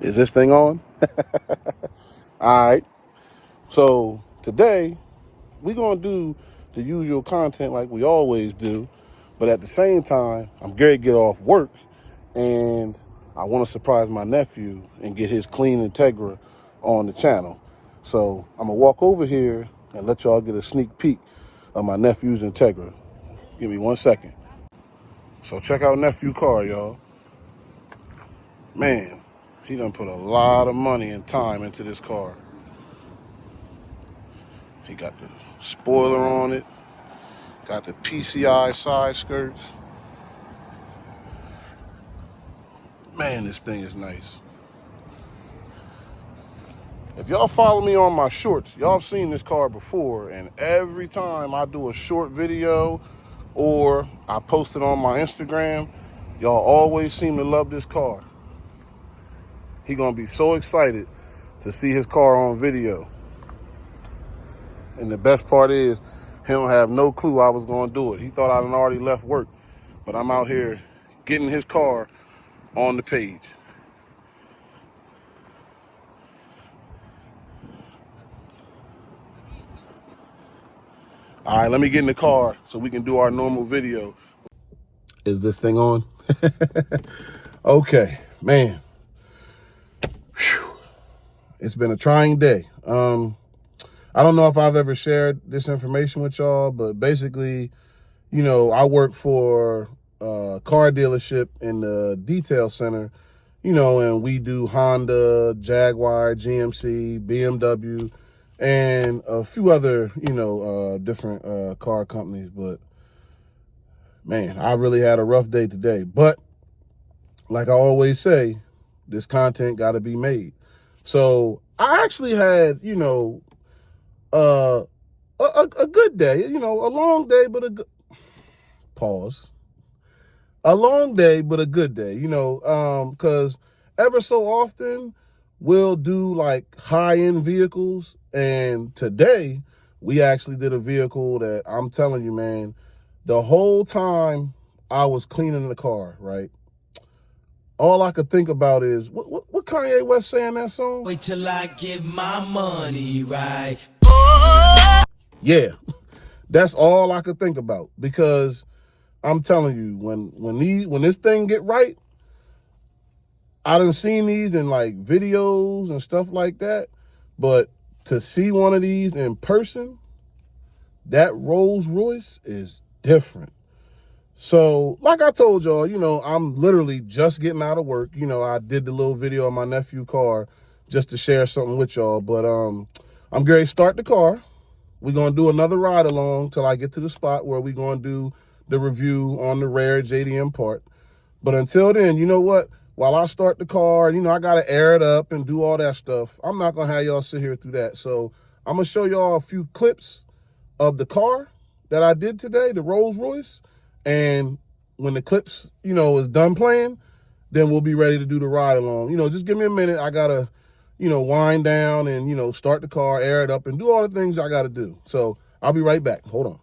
Is this thing on? All right. So today we're going to do the usual content like we always do. But at the same time, I'm going to get off work and I want to surprise my nephew and get his clean Integra on the channel. So I'm going to walk over here and let y'all get a sneak peek of my nephew's Integra. Give me 1 second. So check out nephew car, y'all. Man, he done put a lot of money and time into this car. He got the spoiler on it, got the PCI side skirts. Man, this thing is nice. If y'all follow me on my shorts, y'all have seen this car before, and every time I do a short video or I post it on my Instagram, y'all always seem to love this car. He gonna be so excited to see his car on video. And the best part is, he don't have no clue I was gonna do it. He thought I'd already left work, but I'm out here getting his car on the page. All right, let me get in the car so we can do our normal video. Is this thing on? Okay, man. Whew. It's been a trying day. I don't know if I've ever shared this information with y'all, but basically, you know, I work for a car dealership in the detail center, you know, and we do Honda, Jaguar, GMC, BMW, and a few other, you know, different car companies. But man, I really had a rough day today. But like I always say, this content got to be made. So I actually had, you know, a good day, you know, a long day, but a good pause. A long day, but a good day, you know, because ever so often we'll do like high-end vehicles. And today we actually did a vehicle that I'm telling you, man, the whole time I was cleaning the car, right? All I could think about is, what Kanye West saying that song? Wait till I get my money right. Yeah, that's all I could think about, because I'm telling you, when this thing get right, I done seen these in like videos and stuff like that, but to see one of these in person, that Rolls Royce is different. So like I told y'all, you know, I'm literally just getting out of work. You know, I did the little video on my nephew car just to share something with y'all, but I'm going to start the car. We're going to do another ride along till I get to the spot where we're going to do the review on the rare JDM part. But until then, you know what? While I start the car, you know, I got to air it up and do all that stuff. I'm not going to have y'all sit here through that. So I'm going to show y'all a few clips of the car that I did today, the Rolls Royce. And when the clips, you know, is done playing, then we'll be ready to do the ride along. You know, just give me a minute. I got to, you know, wind down and, you know, start the car, air it up, and do all the things I got to do. So I'll be right back. Hold on.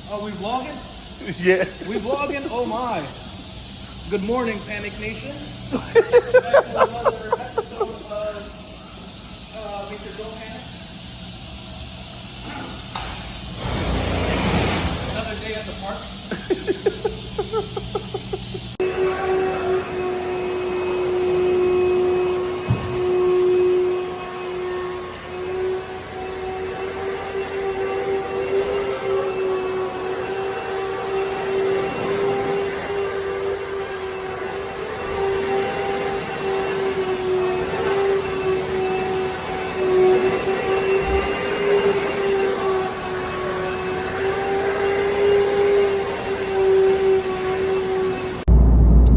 Oh, we vlogging? Yeah. We vlogging? Oh my. Good morning, Panic Nation. Back to another episode of Mr. Go Panic. Another day at the park.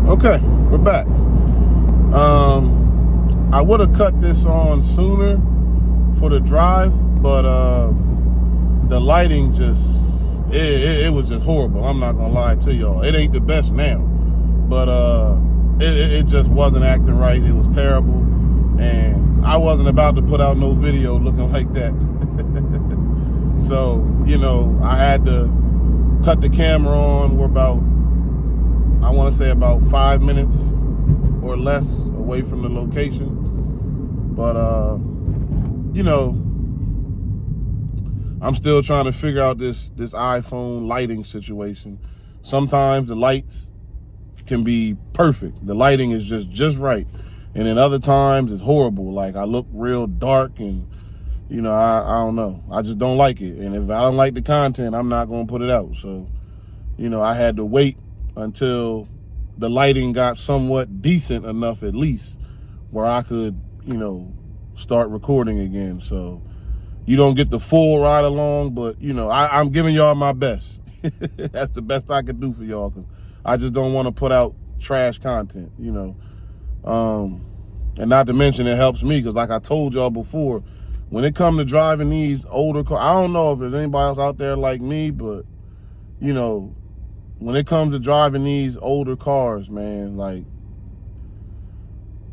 Okay, we're back. I would have cut this on sooner for the drive, but the lighting just, it was just horrible. I'm not gonna lie to y'all. It ain't the best now, but it just wasn't acting right. It was terrible, and I wasn't about to put out no video looking like that. So, you know, I had to cut the camera on. We're about, I want to say about 5 minutes or less away from the location. But, you know, I'm still trying to figure out this iPhone lighting situation. Sometimes the lights can be perfect. The lighting is just right. And then other times it's horrible. Like I look real dark and, you know, I don't know. I just don't like it. And if I don't like the content, I'm not going to put it out. So, you know, I had to wait until the lighting got somewhat decent enough at least where I could, you know, start recording again. So you don't get the full ride along, but, you know, I'm giving y'all my best. That's the best I could do for y'all because I just don't want to put out trash content, you know. And not to mention it helps me because like I told y'all before, when it comes to driving these older cars, I don't know if there's anybody else out there like me, but, you know, when it comes to driving these older cars, man, like,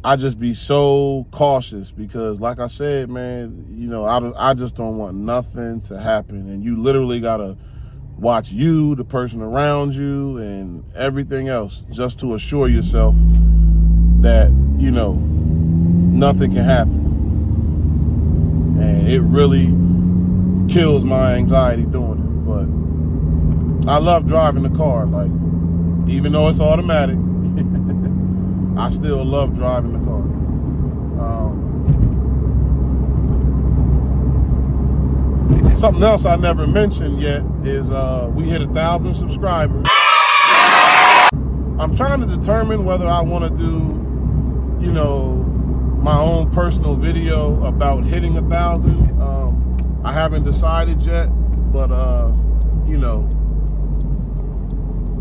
I just be so cautious because, like I said, man, you know, I just don't want nothing to happen. And you literally got to watch you, the person around you, and everything else just to assure yourself that, you know, nothing can happen. And it really kills my anxiety doing it. But I love driving the car. Like, even though it's automatic, I still love driving the car. Something else I never mentioned yet is we hit 1,000 subscribers. I'm trying to determine whether I want to do, you know, my own personal video about hitting 1,000. I haven't decided yet, but you know,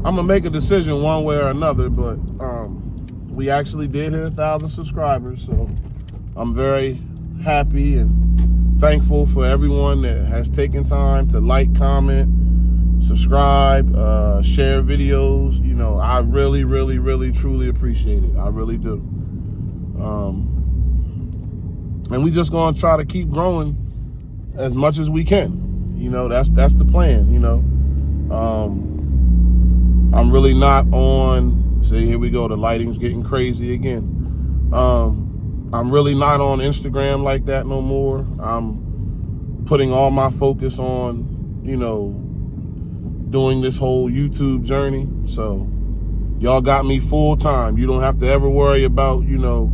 I'm gonna make a decision one way or another. But we actually did hit 1,000 subscribers, so I'm very happy and thankful for everyone that has taken time to like, comment, subscribe, share videos. You know, I really, really, really, truly appreciate it. I really do. And we just gonna try to keep growing as much as we can. You know, that's the plan, you know. I'm really not on, see, here we go, the lighting's getting crazy again. I'm really not on Instagram like that no more. I'm putting all my focus on, you know, doing this whole YouTube journey. So y'all got me full time. You don't have to ever worry about, you know,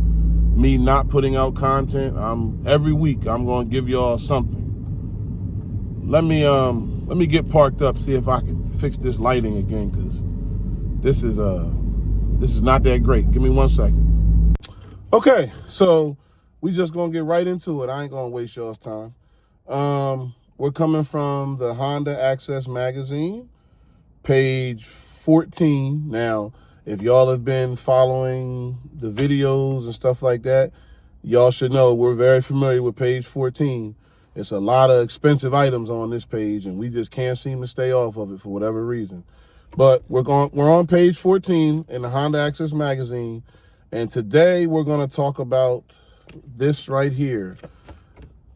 me not putting out content. Every week I'm gonna give y'all something. Let me get parked up, see if I can fix this lighting again, because this is not that great. Give me 1 second. Okay, so we just gonna get right into it. I ain't gonna waste y'all's time. We're coming from the Honda Access magazine, page 14. Now, if y'all have been following the videos and stuff like that, y'all should know we're very familiar with page 14. It's a lot of expensive items on this page, and we just can't seem to stay off of it for whatever reason. But we're on page 14 in the Honda Access magazine, and today we're going to talk about this right here.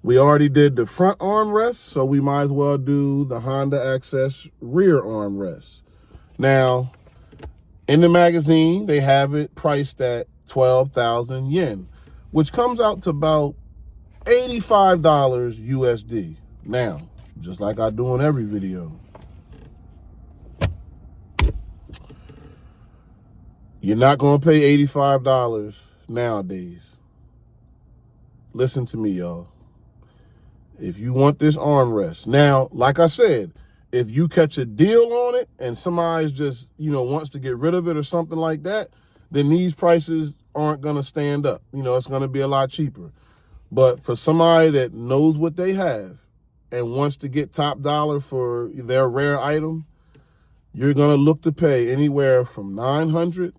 We already did the front armrest, so we might as well do the Honda Access rear armrest. Now, in the magazine, they have it priced at 12,000 yen, which comes out to about $85 USD. Now, just like I do in every video, you're not going to pay $85 nowadays. Listen to me, y'all. If you want this armrest, now, like I said, if you catch a deal on it and somebody's just, you know, wants to get rid of it or something like that, then these prices aren't going to stand up. You know, it's going to be a lot cheaper. But for somebody that knows what they have and wants to get top dollar for their rare item, you're going to look to pay anywhere from $900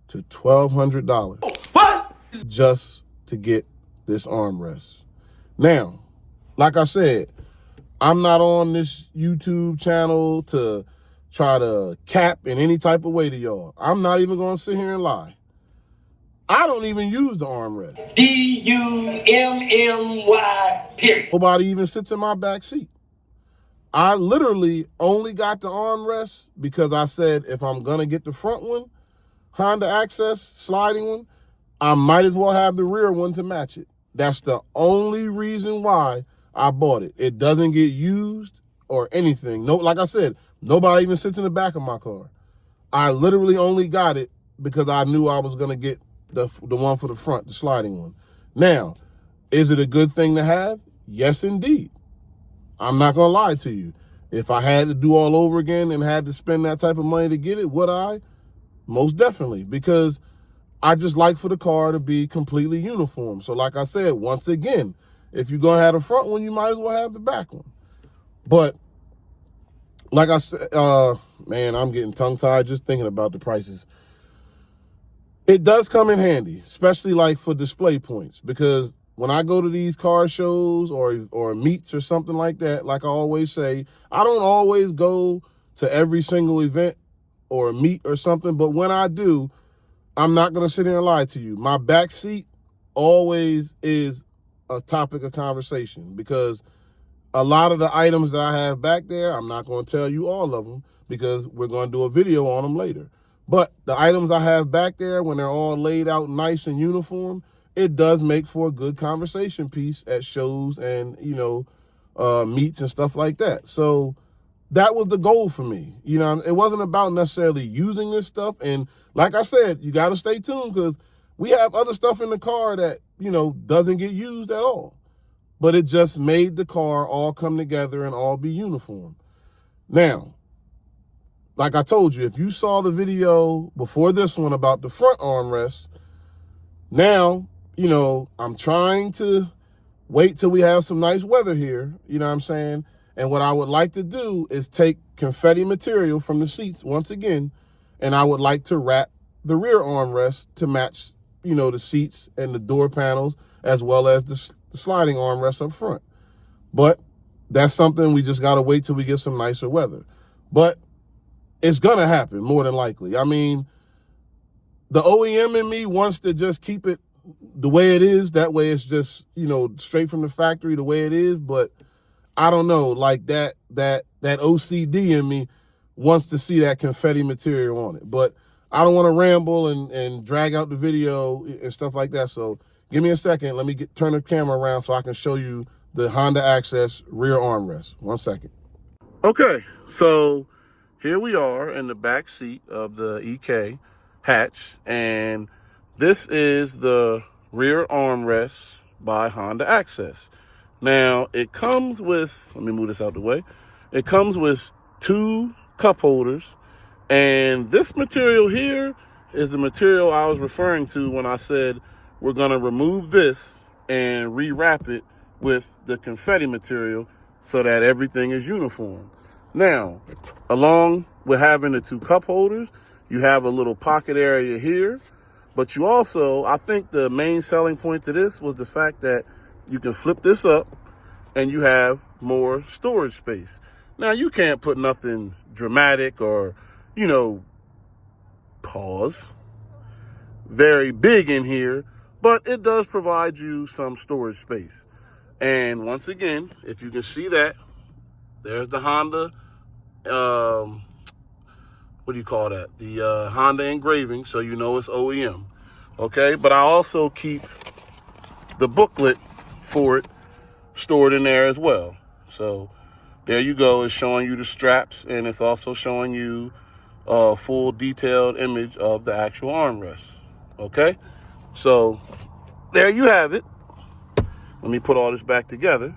to $1,200 what? Just to get this armrest. Now, like I said, I'm not on this YouTube channel to try to cap in any type of way to y'all. I'm not even going to sit here and lie. I don't even use the armrest. DUMMY, period. Nobody even sits in my back seat. I literally only got the armrest because I said if I'm going to get the front one, Honda Access sliding one, I might as well have the rear one to match it. That's the only reason why I bought it. It doesn't get used or anything. No, like I said, nobody even sits in the back of my car. I literally only got it because I knew I was going to get the one for the front, the sliding one. Now, is it a good thing to have? Yes, indeed. I'm not going to lie to you. If I had to do all over again and had to spend that type of money to get it, would I? Most definitely, because I just like for the car to be completely uniform. So like I said, once again, if you're going to have the front one, you might as well have the back one. But like I said, man, I'm getting tongue-tied just thinking about the prices. It does come in handy, especially like for display points, because when I go to these car shows or meets or something like that, like I always say, I don't always go to every single event or meet or something, but when I do, I'm not going to sit here and lie to you. My back seat always is a topic of conversation because a lot of the items that I have back there, I'm not going to tell you all of them because we're going to do a video on them later. But the items I have back there, when they're all laid out nice and uniform, it does make for a good conversation piece at shows and, meets and stuff like that. So that was the goal for me. It wasn't about necessarily using this stuff. And like I said, you got to stay tuned because we have other stuff in the car that, doesn't get used at all. But it just made the car all come together and all be uniform. Now, like I told you, if you saw the video before this one about the front armrest, now, I'm trying to wait till we have some nice weather here, you know what I'm saying? And what I would like to do is take confetti material from the seats once again, and I would like to wrap the rear armrest to match, the seats and the door panels, as well as the sliding armrest up front. But that's something we just got to wait till we get some nicer weather. But it's going to happen more than likely. I mean, the OEM in me wants to just keep it the way it is. That way it's just, straight from the factory the way it is. But I don't know, like that OCD in me wants to see that confetti material on it. But I don't want to ramble and drag out the video and stuff like that. So give me a second. Let me turn the camera around so I can show you the Honda Access rear armrest. 1 second. Okay, so here we are in the back seat of the EK hatch, and this is the rear armrest by Honda Access. Now, it comes with, let me move this out the way. It comes with 2 cup holders, and this material here is the material I was referring to when I said we're going to remove this and rewrap it with the confetti material so that everything is uniform. Now, along with having the 2 cup holders, you have a little pocket area here, but you also, I think the main selling point to this was the fact that you can flip this up and you have more storage space. Now, you can't put nothing dramatic or, very big in here, but it does provide you some storage space. And once again, if you can see that, there's the Honda, what do you call that? The Honda engraving, so you know it's OEM. Okay, but I also keep the booklet for it stored in there as well. So there you go. It's showing you the straps, and it's also showing you a full detailed image of the actual armrest. Okay, so there you have it. Let me put all this back together.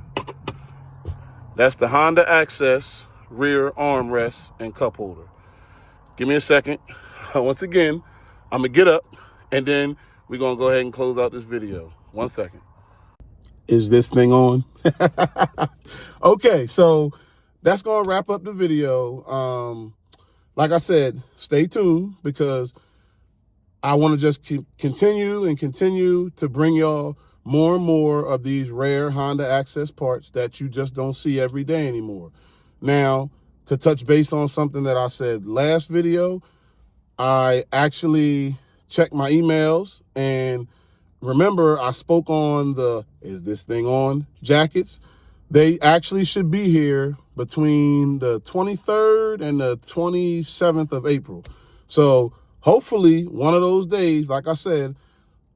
That's the Honda Access rear armrest and cup holder. Give me a second. Once again, I'm going to get up, and then we're going to go ahead and close out this video. 1 second. Is this thing on? Okay, so that's going to wrap up the video. Like I said, stay tuned because I want to just continue to bring y'all more and more of these rare Honda Access parts that you just don't see every day anymore. Now, to touch base on something that I said last video, I actually checked my emails, and remember I spoke on the "Is this thing on?" jackets. They actually should be here between the 23rd and the 27th of April. So hopefully one of those days, like I said,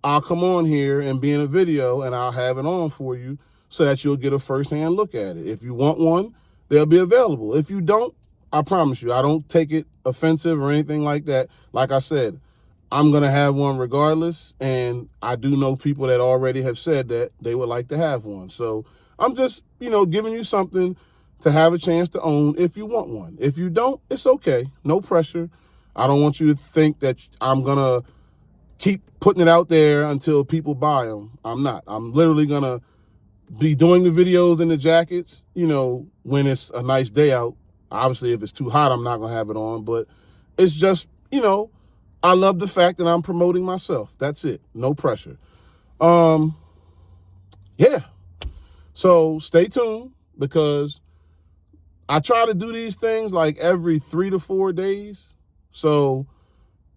I'll come on here and be in a video and I'll have it on for you so that you'll get a firsthand look at it. If you want one, they'll be available. If you don't, I promise you, I don't take it offensive or anything like that. Like I said, I'm going to have one regardless. And I do know people that already have said that they would like to have one. So I'm just, giving you something to have a chance to own if you want one. If you don't, it's okay. No pressure. I don't want you to think that I'm going to keep putting it out there until people buy them. I'm not. I'm literally going to be doing the videos and the jackets, when it's a nice day out. Obviously, if it's too hot, I'm not going to have it on. But it's just, I love the fact that I'm promoting myself. That's it. No pressure. Yeah. So stay tuned because I try to do these things like every 3 to 4 days. So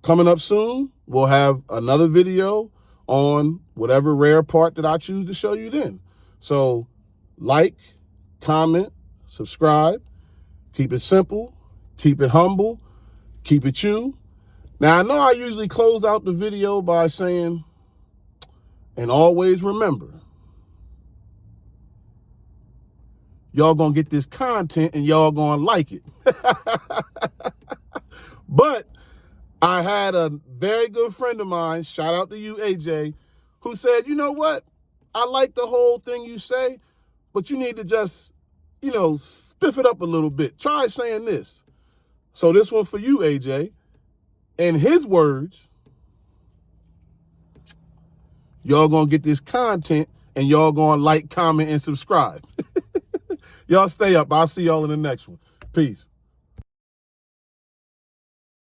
coming up soon, we'll have another video on whatever rare part that I choose to show you then. So like, comment, subscribe, keep it simple, keep it humble, keep it you. Now, I know I usually close out the video by saying, and always remember, y'all gonna get this content and y'all gonna like it. But I had a very good friend of mine, shout out to you, AJ, who said, you know what? I like the whole thing you say, but you need to just, spiff it up a little bit. Try saying this. So this one for you, AJ. In his words, y'all gonna get this content and y'all gonna like, comment, and subscribe. Y'all stay up. I'll see y'all in the next one. Peace.